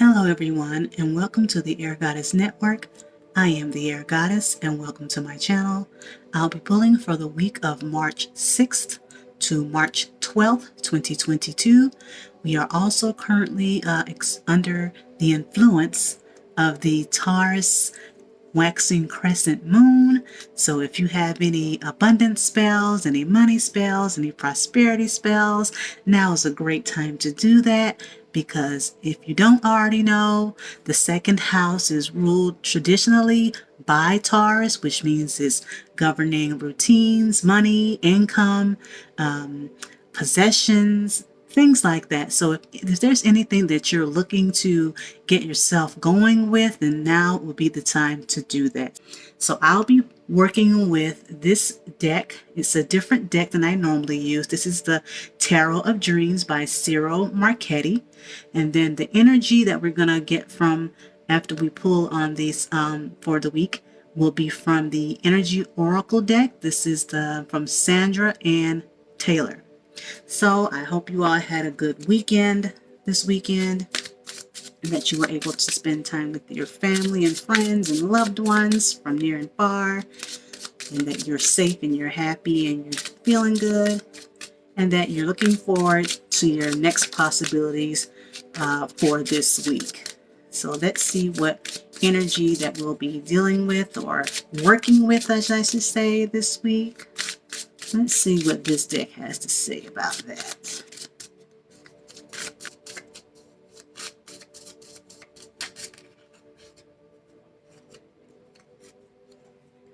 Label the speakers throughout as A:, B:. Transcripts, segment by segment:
A: Hello everyone, and welcome to the Air Goddess Network. I am the Air Goddess, and welcome to my channel. I'll be pulling for the week of March 6th to March 12th, 2022. We are also currently under the influence of the Taurus waxing crescent moon. So if you have any abundance spells, any money spells, any prosperity spells, now is a great time to do that, because if you don't already know, the second house is ruled traditionally by Taurus, which means it's governing routines, money, income, possessions, things like that. So if there's anything that you're looking to get yourself going with, then now will be the time to do that. So I'll be working with this deck. It's a different deck than I normally use. This is the Tarot of Dreams by Ciro Marchetti. And then the energy that we're going to get from after we pull on these for the week will be from the Energy Oracle deck. This is from Sandra and Taylor. So I hope you all had a good weekend this weekend, and that you were able to spend time with your family and friends and loved ones from near and far, and that you're safe and you're happy and you're feeling good, and that you're looking forward to your next possibilities for this week. So let's see what energy that we'll be dealing with, or working with, as I should say, this week. Let's see what this deck has to say about that.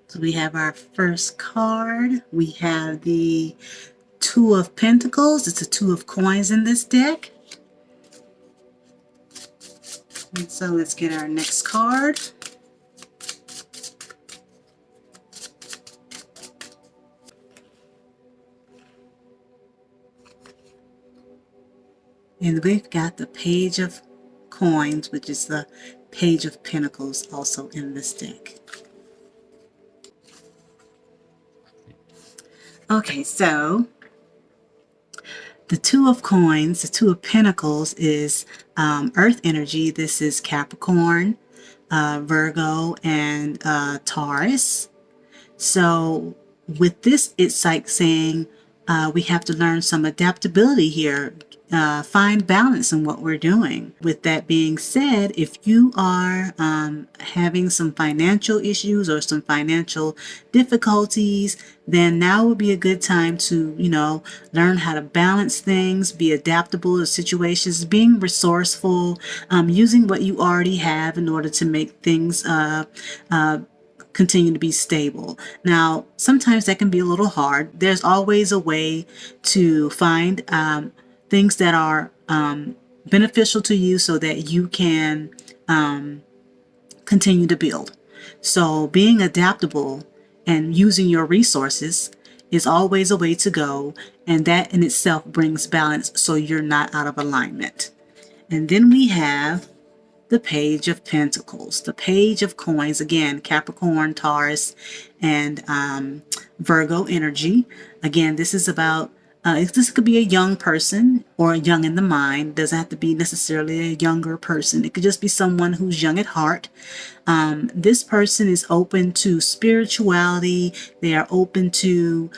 A: So we have our first card. We have the Two of Pentacles. It's a Two of Coins in this deck. And so let's get our next card. And we've got the Page of Coins, which is the Page of Pentacles, also in this deck. Okay, so the Two of Coins, the Two of Pentacles is Earth energy. This is Capricorn, Virgo, and Taurus. So with this, it's like saying we have to learn some adaptability here. Find balance in what we're doing. With that being said, if you are having some financial issues or some financial difficulties, then now would be a good time to, learn how to balance things, be adaptable to situations, being resourceful, using what you already have in order to make things continue to be stable. Now, sometimes that can be a little hard. There's always a way to find things that are beneficial to you so that you can continue to build. So being adaptable and using your resources is always a way to go, and that in itself brings balance so you're not out of alignment. And then we have the Page of Pentacles, the Page of Coins, again, Capricorn, Taurus, and Virgo energy. Again, this is about this could be a young person or young in the mind. It doesn't have to be necessarily a younger person. It could just be someone who's young at heart. This person is open to spirituality. They are open to,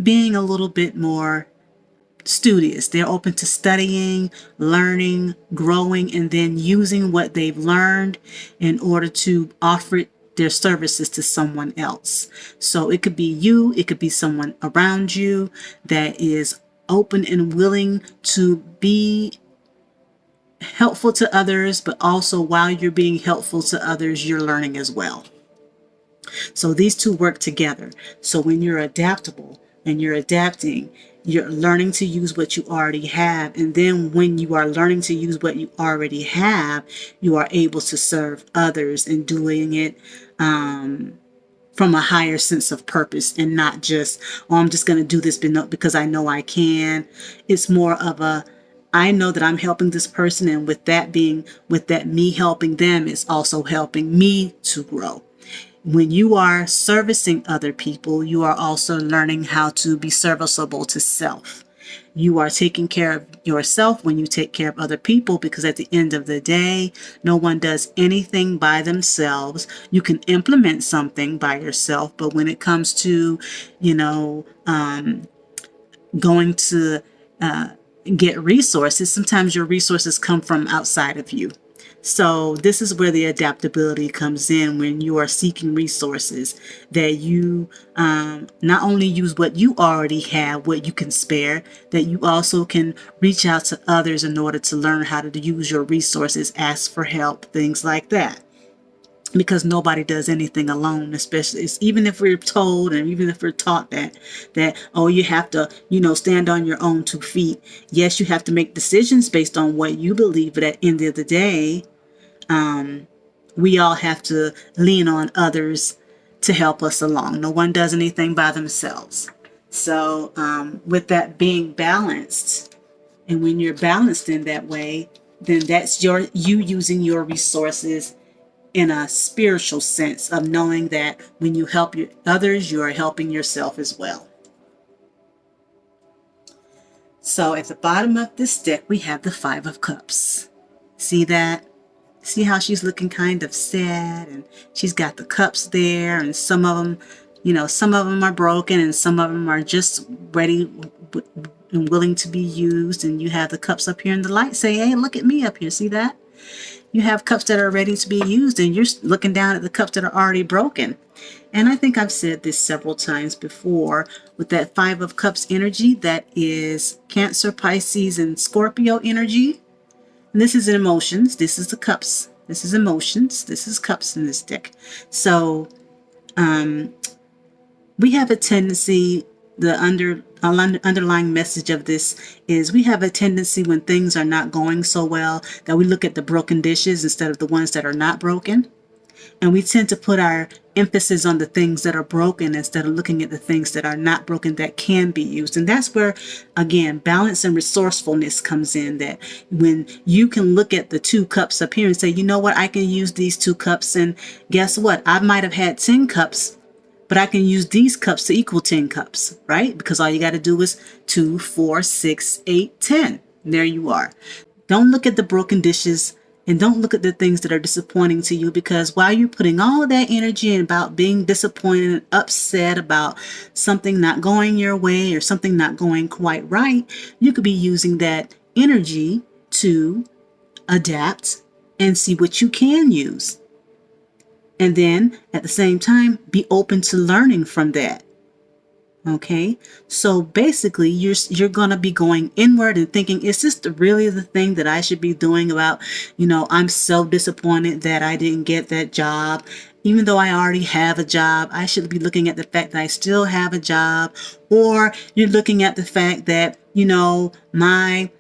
A: being a little bit more studious. They're open to studying, learning, growing, and then using what they've learned in order to offer their services to someone else. So it could be you, it could be someone around you that is open and willing to be helpful to others, but also while you're being helpful to others, you're learning as well. So these two work together. So when you're adaptable and you're adapting, you're learning to use what you already have. And then when you are learning to use what you already have, you are able to serve others and doing it from a higher sense of purpose, and not just, I'm just going to do this because I know I can. It's more of I know that I'm helping this person, and with that me helping them is also helping me to grow. When you are servicing other people, you are also learning how to be serviceable to self. You are taking care of yourself when you take care of other people, because at the end of the day, no one does anything by themselves. You can implement something by yourself, but when it comes to, going to get resources, sometimes your resources come from outside of you. So this is where the adaptability comes in, when you are seeking resources, that you not only use what you already have, what you can spare, that you also can reach out to others in order to learn how to use your resources, ask for help, things like that. Because nobody does anything alone, especially even if we're told and even if we're taught that oh, you have to stand on your own 2 feet. Yes, you have to make decisions based on what you believe, but at the end of the day, we all have to lean on others to help us along. No one does anything by themselves. So with that being balanced, and when you're balanced in that way, then that's you using your resources in a spiritual sense of knowing that when you help others, you are helping yourself as well. So at the bottom of this deck, we have the 5 of Cups. See that? See how she's looking kind of sad, and she's got the cups there, and some of them are broken, and some of them are just ready and willing to be used. And you have the cups up here in the light say, hey, look at me up here. See that? You have cups that are ready to be used, and you're looking down at the cups that are already broken. And I think I've said this several times before, with that 5 of Cups energy, that is Cancer, Pisces, and Scorpio energy. And this is emotions. This is the cups. This is emotions. This is cups in this deck. So we have a tendency, the underlying message of this is, we have a tendency when things are not going so well that we look at the broken dishes instead of the ones that are not broken. And we tend to put our emphasis on the things that are broken instead of looking at the things that are not broken that can be used. And that's where, again, balance and resourcefulness comes in, that when you can look at the 2 cups up here and say, you know what, I can use these 2 cups. And guess what? I might have had 10 cups, but I can use these cups to equal 10 cups, right? Because all you got to do is 2, 4, 6, 8, 10. There you are. Don't look at the broken dishes, and don't look at the things that are disappointing to you, because while you're putting all that energy in about being disappointed and upset about something not going your way or something not going quite right, you could be using that energy to adapt and see what you can use. And then at the same time, be open to learning from that. Okay, so basically you're going to be going inward and thinking, is this really the thing that I should be doing about, I'm so disappointed that I didn't get that job. Even though I already have a job, I should be looking at the fact that I still have a job. Or you're looking at the fact that, my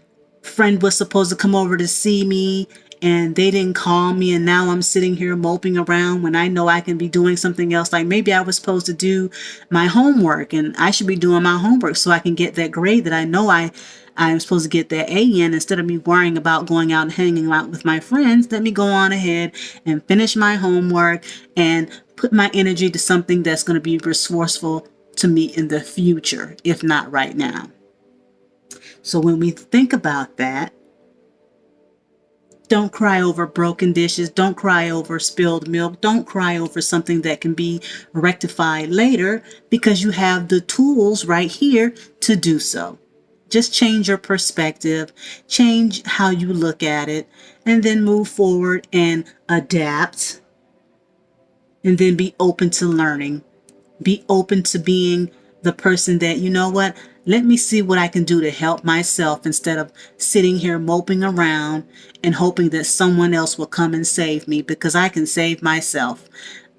A: friend was supposed to come over to see me and they didn't call me, and now I'm sitting here moping around when I know I can be doing something else. Like maybe I was supposed to do my homework, and I should be doing my homework so I can get that grade that I know I'm supposed to get that A in. Instead of me worrying about going out and hanging out with my friends, let me go on ahead and finish my homework and put my energy to something that's going to be resourceful to me in the future, if not right now. So when we think about that, don't cry over broken dishes. Don't cry over spilled milk. Don't cry over something that can be rectified later, because you have the tools right here to do so. Just change your perspective, change how you look at it, and then move forward and adapt. And then be open to learning. Be open to being the person that, let me see what I can do to help myself, instead of sitting here moping around and hoping that someone else will come and save me, because I can save myself.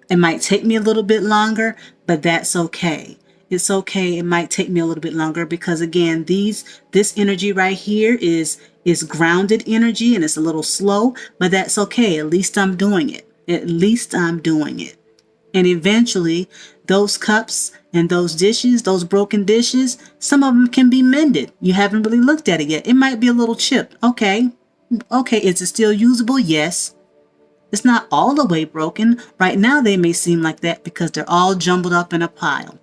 A: It might take me a little bit longer, but that's okay. It's okay. It might take me a little bit longer because, again, this energy right here is grounded energy, and it's a little slow, but that's okay. At least I'm doing it. At least I'm doing it. And eventually those cups and those dishes, those broken dishes, some of them can be mended. You haven't really looked at it yet. It might be a little chipped. Okay. Is it still usable? Yes. It's not all the way broken. Right now they may seem like that because they're all jumbled up in a pile.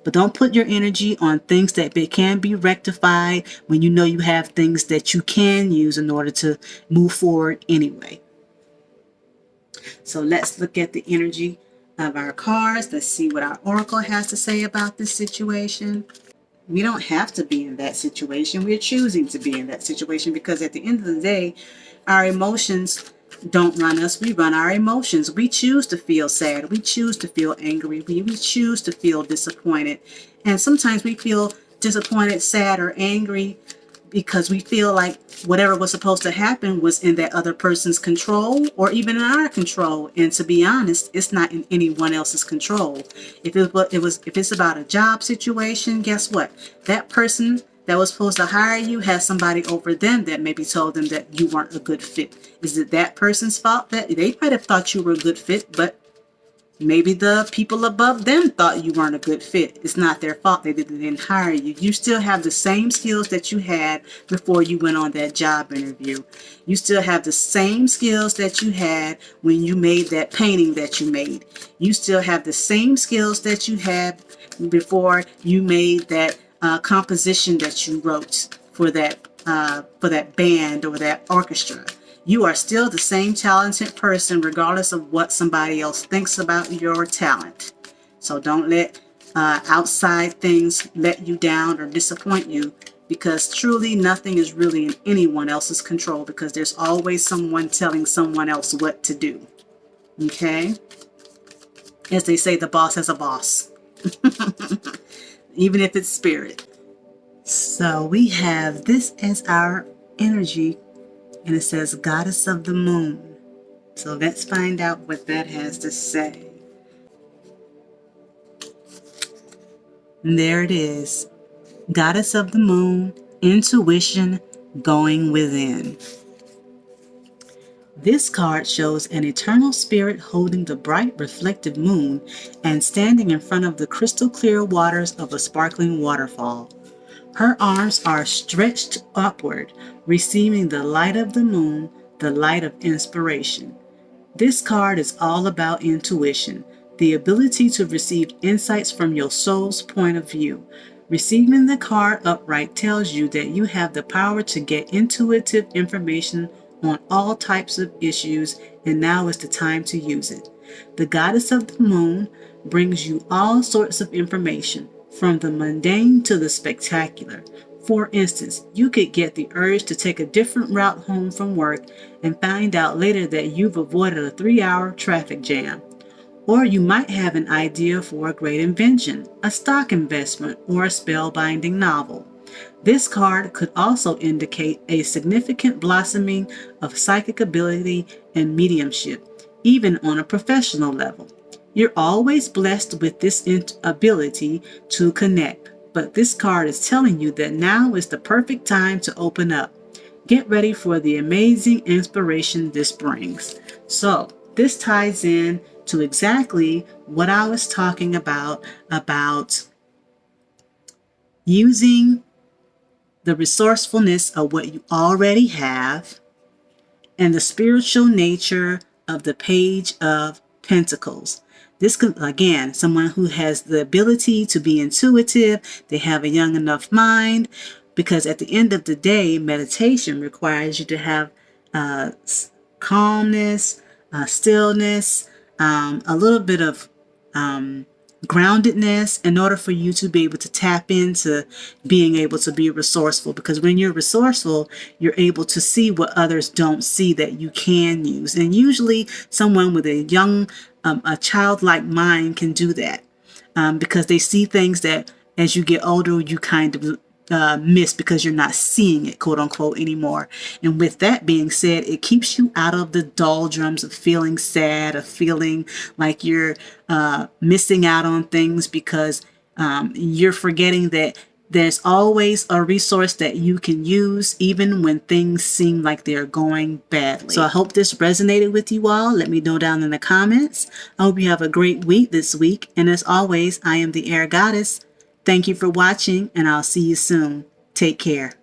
A: But don't put your energy on things that can be rectified when you know you have things that you can use in order to move forward anyway. So let's look at the energy of our cards. Let's see what our oracle has to say about this situation. We don't have to be in that situation. We're choosing to be in that situation because at the end of the day, our emotions don't run us. We run our emotions. We choose to feel sad. We choose to feel angry. We choose to feel disappointed. And sometimes we feel disappointed, sad, or angry because we feel like whatever was supposed to happen was in that other person's control or even in our control. And to be honest, it's not in anyone else's control. If it's about a job situation, guess what? That person that was supposed to hire you has somebody over them that maybe told them that you weren't a good fit. Is it that person's fault? That they might have thought you were a good fit, but maybe the people above them thought you weren't a good fit. It's not their fault. They didn't hire you. You still have the same skills that you had before you went on that job interview. You still have the same skills that you had when you made that painting that you made. You still have the same skills that you had before you made that composition that you wrote for that band or that orchestra. You are still the same talented person regardless of what somebody else thinks about your talent. So don't let outside things let you down or disappoint you, because truly nothing is really in anyone else's control, because there's always someone telling someone else what to do. Okay? As they say, the boss has a boss. Even if it's spirit. So we have this as our energy. And it says Goddess of the Moon. So let's find out what that has to say. And there it is. Goddess of the Moon, intuition, going within. This card shows an eternal spirit holding the bright reflective moon and standing in front of the crystal clear waters of a sparkling waterfall. Her arms are stretched upward, receiving the light of the moon, the light of inspiration. This card is all about intuition, the ability to receive insights from your soul's point of view. Receiving the card upright tells you that you have the power to get intuitive information on all types of issues, and now is the time to use it. The Goddess of the Moon brings you all sorts of information, from the mundane to the spectacular. For instance, you could get the urge to take a different route home from work and find out later that you've avoided a 3-hour traffic jam. Or you might have an idea for a great invention, a stock investment, or a spellbinding novel. This card could also indicate a significant blossoming of psychic ability and mediumship, even on a professional level. You're always blessed with this ability to connect, but this card is telling you that now is the perfect time to open up. Get ready for the amazing inspiration this brings. So this ties in to exactly what I was talking about using the resourcefulness of what you already have and the spiritual nature of the Page of Pentacles. This could, again, someone who has the ability to be intuitive, they have a young enough mind, because at the end of the day, meditation requires you to have calmness, stillness, a little bit of groundedness in order for you to be able to tap into being able to be resourceful. Because when you're resourceful, you're able to see what others don't see that you can use. And usually someone with a young, a childlike mind can do that because they see things that as you get older, you kind of miss because you're not seeing it, quote unquote, anymore. And with that being said, it keeps you out of the doldrums of feeling sad, of feeling like you're missing out on things because you're forgetting that there's always a resource that you can use even when things seem like they're going badly. So I hope this resonated with you all. Let me know down in the comments. I hope you have a great week this week. And as always, I am the Air Goddess. Thank you for watching, and I'll see you soon. Take care.